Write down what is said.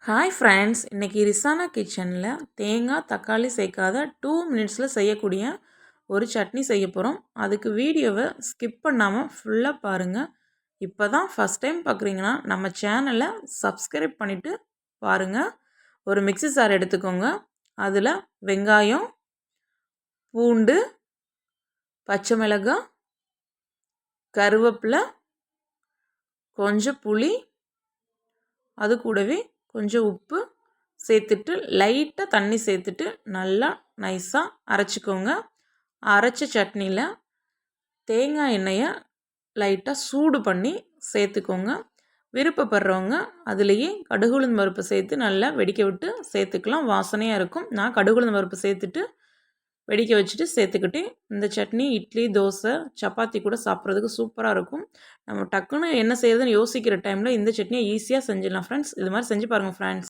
Hi friends, இன்றைக்கி ரிசானா கிச்சனில் தேங்காய் தக்காளி சேர்க்காத 2 மினிட்ஸில் செய்யக்கூடிய ஒரு சட்னி செய்ய போகிறோம். அதுக்கு வீடியோவை ஸ்கிப் பண்ணாமல் ஃபுல்லாக பாருங்கள். இப்போ தான் ஃபஸ்ட் டைம் பார்க்குறீங்கன்னா நம்ம சேனலை சப்ஸ்கிரைப் பண்ணிவிட்டு பாருங்கள். ஒரு மிக்ஸி ஜார் எடுத்துக்கோங்க. அதில் வெங்காயம், பூண்டு, பச்சை மிளகாய், கருவேப்பிலை, கொஞ்சம் புளி, அது கூடவே கொஞ்சம் உப்பு சேர்த்துட்டு லைட்டாக தண்ணி சேர்த்துட்டு நல்லா நைஸாக அரைச்சிக்கோங்க. அரைச்ச சட்னியில் தேங்காய் எண்ணெயை லைட்டாக சூடு பண்ணி சேர்த்துக்கோங்க. விருப்பப்படுறவங்க அதுலேயே கடுகு உளுந்து பருப்பு சேர்த்து நல்லா வெடிக்க விட்டு சேர்த்துக்கலாம், வாசனையாக இருக்கும். நான் கடுகு உளுந்து பருப்பு சேர்த்துட்டு வெடிக்க வச்சுட்டு சேர்த்துக்கிட்டேன். இந்த சட்னி இட்லி, தோசை, சப்பாத்தி கூட சாப்பிட்றதுக்கு சூப்பராக இருக்கும். நம்ம டக்குன்னு என்ன செய்யறதுன்னு யோசிக்கிற டைமில் இந்த சட்னியை ஈஸியாக செஞ்சிடலாம் ஃப்ரெண்ட்ஸ். இது மாதிரி செஞ்சு பாருங்கள் ஃப்ரெண்ட்ஸ்.